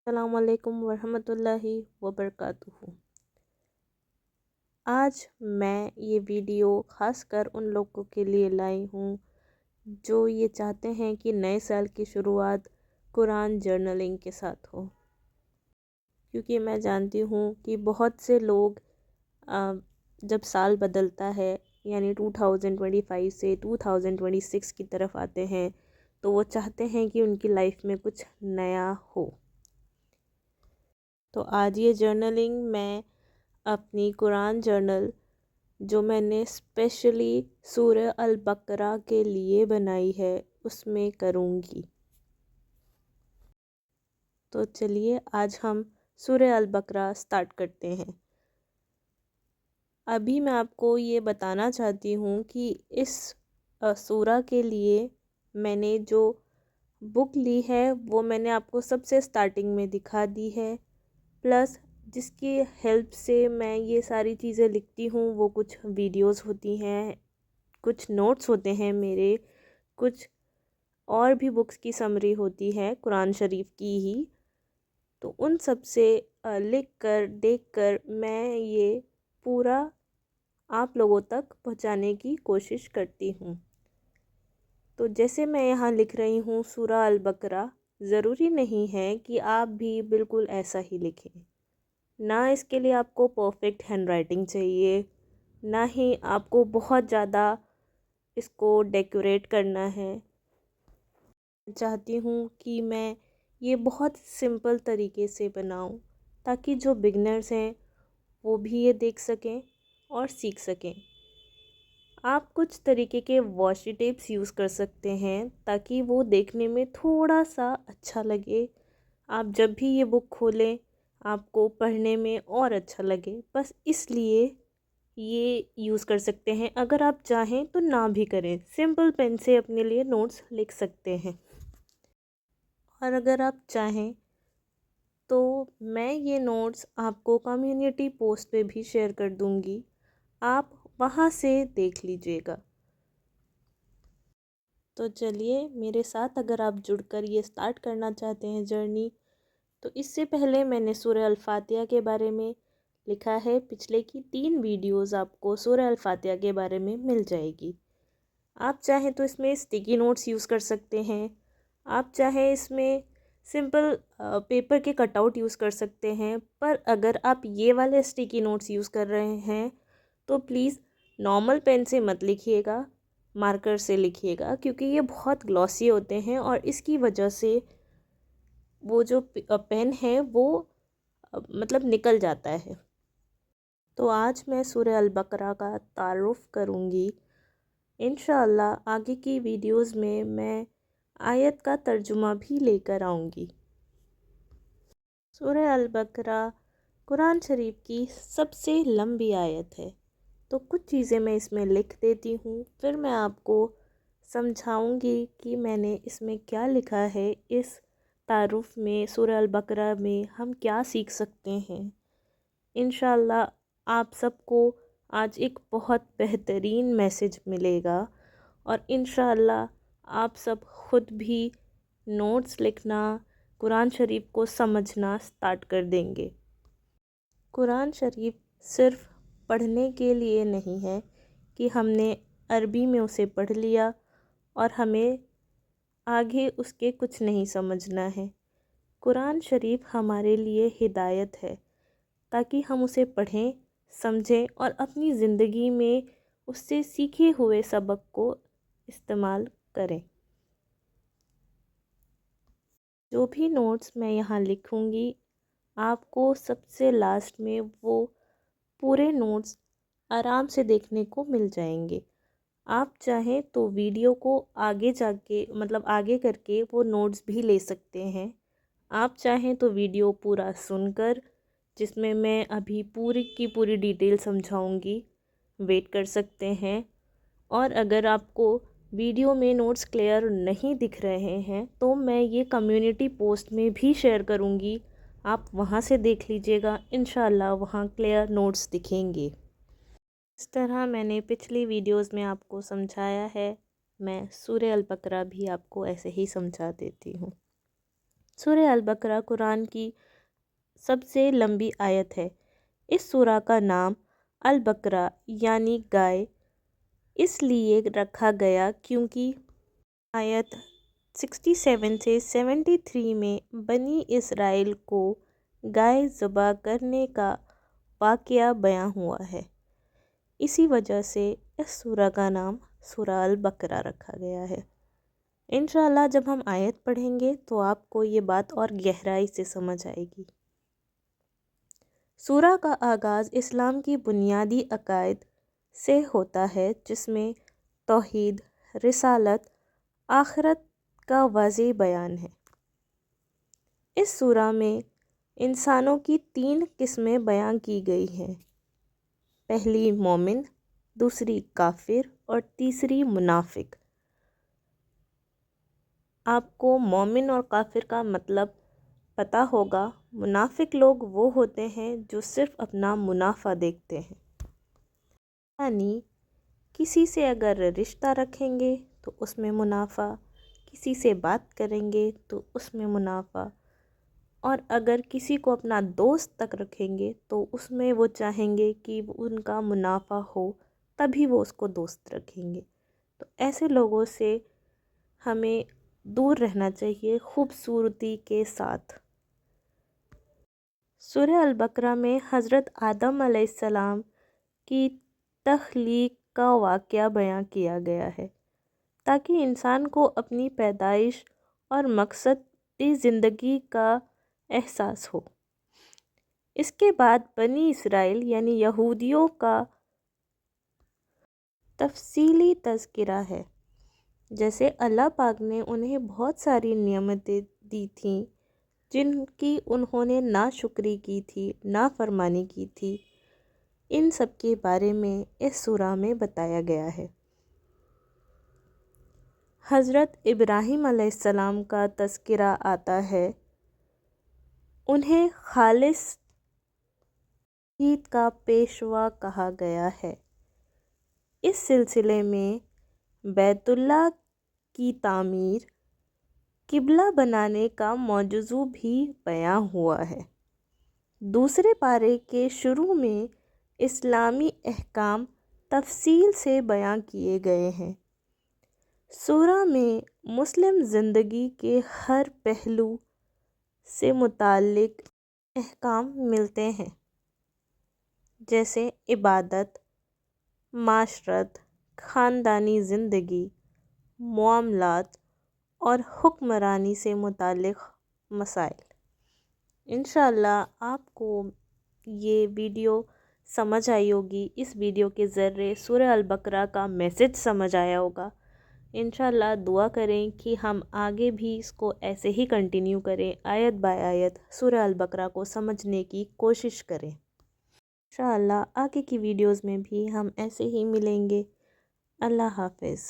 السلام علیکم ورحمۃ اللہ وبرکاتہ۔ آج میں یہ ویڈیو خاص کر ان لوگوں کے لیے لائی ہوں جو یہ چاہتے ہیں کہ نئے سال کی شروعات قرآن جرنلنگ کے ساتھ ہو، کیونکہ میں جانتی ہوں کہ بہت سے لوگ جب سال بدلتا ہے یعنی 2025 سے 2026 کی طرف آتے ہیں تو وہ چاہتے ہیں کہ ان کی لائف میں کچھ نیا ہو۔ تو آج یہ جرنلنگ میں اپنی قرآن جرنل جو میں نے اسپیشلی سورہ البقرہ کے لیے بنائی ہے اس میں کروں گی۔ تو چلیے آج ہم سورہ البقرہ سٹارٹ کرتے ہیں۔ ابھی میں آپ کو یہ بتانا چاہتی ہوں کہ اس سورہ کے لیے میں نے جو بک لی ہے وہ میں نے آپ کو سب سے سٹارٹنگ میں دکھا دی ہے، پلس جس کی ہیلپ سے میں یہ ساری چیزیں لکھتی ہوں وہ کچھ ویڈیوز ہوتی ہیں، کچھ نوٹس ہوتے ہیں میرے، کچھ اور بھی بکس کی سمری ہوتی ہے قرآن شریف کی ہی۔ تو ان سب سے لکھ کر دیکھ کر میں یہ پورا آپ لوگوں تک پہنچانے کی کوشش کرتی ہوں۔ تو جیسے میں یہاں لکھ رہی ہوں سورہ البقرہ، ضروری نہیں ہے کہ آپ بھی بالکل ایسا ہی لکھیں، نہ اس کے لیے آپ کو پرفیکٹ ہینڈ رائٹنگ چاہیے، نہ ہی آپ کو بہت زیادہ اس کو ڈیکوریٹ کرنا ہے۔ چاہتی ہوں کہ میں یہ بہت سمپل طریقے سے بناؤں تاکہ جو بگنرز ہیں وہ بھی یہ دیکھ سکیں اور سیکھ سکیں۔ آپ کچھ طریقے کے واشی ٹیپس یوز کر سکتے ہیں تاکہ وہ دیکھنے میں تھوڑا سا اچھا لگے، آپ جب بھی یہ بک کھولیں آپ کو پڑھنے میں اور اچھا لگے، بس اس لیے یہ یوز کر سکتے ہیں۔ اگر آپ چاہیں تو نہ بھی کریں، سمپل پین سے اپنے لیے نوٹس لکھ سکتے ہیں، اور اگر آپ چاہیں تو میں یہ نوٹس آپ کو کمیونٹی پوسٹ پہ بھی شیئر کر دوں گی، آپ وہاں سے دیکھ لیجئے گا۔ تو چلیے میرے ساتھ اگر آپ جڑ کر یہ سٹارٹ کرنا چاہتے ہیں جرنی، تو اس سے پہلے میں نے سورہ الفاتحہ کے بارے میں لکھا ہے، پچھلے کی 3 ویڈیوز آپ کو سورہ الفاتحہ کے بارے میں مل جائے گی۔ آپ چاہیں تو اس میں اسٹیکی نوٹس یوز کر سکتے ہیں، آپ چاہیں اس میں سمپل پیپر کے کٹ آؤٹ یوز کر سکتے ہیں، پر اگر آپ یہ والے اسٹیکی نوٹس یوز کر رہے ہیں تو پلیز نارمل پین سے مت لکھیے گا، مارکر سے لکھیے گا، کیونکہ یہ بہت گلوسی ہوتے ہیں اور اس کی وجہ سے وہ جو پین ہے وہ مطلب نکل جاتا ہے۔ تو آج میں سورہ البقرہ کا تعارف کروں گی، انشاءاللہ آگے کی ویڈیوز میں آیت کا ترجمہ بھی لے کر آؤں گی۔ سورہ البقرہ قرآن شریف کی سب سے لمبی آیت ہے، تو کچھ چیزیں میں اس میں لکھ دیتی ہوں، پھر میں آپ کو سمجھاؤں گی کہ میں نے اس میں کیا لکھا ہے۔ اس تعارف میں سورہ البقرہ میں ہم کیا سیکھ سکتے ہیں۔ انشاءاللہ آپ سب کو آج ایک بہت بہترین میسج ملے گا، اور انشاءاللہ آپ سب خود بھی نوٹس لکھنا، قرآن شریف کو سمجھنا سٹارٹ کر دیں گے۔ قرآن شریف صرف پڑھنے کے لیے نہیں ہے کہ ہم نے عربی میں اسے پڑھ لیا اور ہمیں آگے اس کے کچھ نہیں سمجھنا ہے۔ قرآن شریف ہمارے لیے ہدایت ہے تاکہ ہم اسے پڑھیں، سمجھیں اور اپنی زندگی میں اس سے سیکھے ہوئے سبق کو استعمال کریں۔ جو بھی نوٹس میں یہاں لکھوں گی آپ کو سب سے لاسٹ میں وہ پورے نوٹس آرام سے دیکھنے کو مل جائیں گے۔ آپ چاہیں تو ویڈیو کو آگے جا کے آگے کر کے وہ نوٹس بھی لے سکتے ہیں، آپ چاہیں تو ویڈیو پورا سن کر جس میں ابھی پوری کی پوری ڈیٹیل سمجھاؤں گی ویٹ کر سکتے ہیں، اور اگر آپ کو ویڈیو میں نوٹس کلیئر نہیں دکھ رہے ہیں تو میں یہ کمیونٹی پوسٹ میں بھی شیئر کروں گی، آپ وہاں سے دیکھ لیجئے گا، انشاءاللہ وہاں کلیئر نوٹس دکھیں گے۔ اس طرح میں نے پچھلی ویڈیوز میں آپ کو سمجھایا ہے، میں سورہ البقرہ بھی آپ کو ایسے ہی سمجھا دیتی ہوں۔ سورہ البقرہ قرآن کی سب سے لمبی آیت ہے۔ اس سورہ کا نام البقرہ یعنی گائے اس لیے رکھا گیا کیونکہ آیت 67 سے 73 میں بنی اسرائیل کو گائے ذبح کرنے کا واقعہ بیان ہوا ہے۔ اسی وجہ سے اس سورہ کا نام سورہ البقرہ رکھا گیا ہے۔ انشاءاللہ جب ہم آیت پڑھیں گے تو آپ کو یہ بات اور گہرائی سے سمجھ آئے گی۔ سورہ کا آغاز اسلام کی بنیادی عقائد سے ہوتا ہے جس میں توحید، رسالت، آخرت کا واضح بیان ہے۔ اس سورہ میں انسانوں کی 3 قسمیں بیان کی گئی ہیں۔ پہلی مومن، دوسری کافر اور تیسری منافق۔ آپ کو مومن اور کافر کا مطلب پتہ ہوگا۔ منافق لوگ وہ ہوتے ہیں جو صرف اپنا منافع دیکھتے ہیں، یعنی کسی سے اگر رشتہ رکھیں گے تو اس میں منافع، کسی سے بات کریں گے تو اس میں منافع، اور اگر کسی کو اپنا دوست تک رکھیں گے تو اس میں وہ چاہیں گے کہ ان کا منافع ہو تبھی وہ اس کو دوست رکھیں گے۔ تو ایسے لوگوں سے ہمیں دور رہنا چاہیے خوبصورتی کے ساتھ۔ سورہ البقرہ میں حضرت آدم علیہ السلام کی تخلیق کا واقعہ بیان کیا گیا ہے تاکہ انسان کو اپنی پیدائش اور مقصدی زندگی کا احساس ہو۔ اس کے بعد بنی اسرائیل یعنی یہودیوں کا تفصیلی تذکرہ ہے۔ جیسے اللہ پاک نے انہیں بہت ساری نعمتیں دی تھیں جن کی انہوں نے ناشکری کی تھی، نافرمانی کی تھی، ان سب کے بارے میں اس سورہ میں بتایا گیا ہے۔ حضرت ابراہیم علیہ السلام کا تذکرہ آتا ہے۔ انہیں خالص توحید کا پیشوا کہا گیا ہے۔ اس سلسلے میں بیت اللہ کی تعمیر، قبلہ بنانے کا موضوع بھی بیان ہوا ہے۔ دوسرے پارے کے شروع میں اسلامی احکام تفصیل سے بیان کیے گئے ہیں۔ سورہ میں مسلم زندگی کے ہر پہلو سے متعلق احکام ملتے ہیں، جیسے عبادت، معاشرت، خاندانی زندگی، معاملات اور حکمرانی سے متعلق مسائل۔ انشاءاللہ آپ کو یہ ویڈیو سمجھ آئی ہوگی۔ اس ویڈیو کے ذریعے سورہ البقرہ کا میسج سمجھ آیا ہوگا۔ انشاءاللہ دعا کریں کہ ہم آگے بھی اس کو ایسے ہی کنٹینیو کریں، آیت بائی آیت سورہ البقرہ کو سمجھنے کی کوشش کریں۔ انشاءاللہ آگے کی ویڈیوز میں بھی ہم ایسے ہی ملیں گے۔ اللہ حافظ۔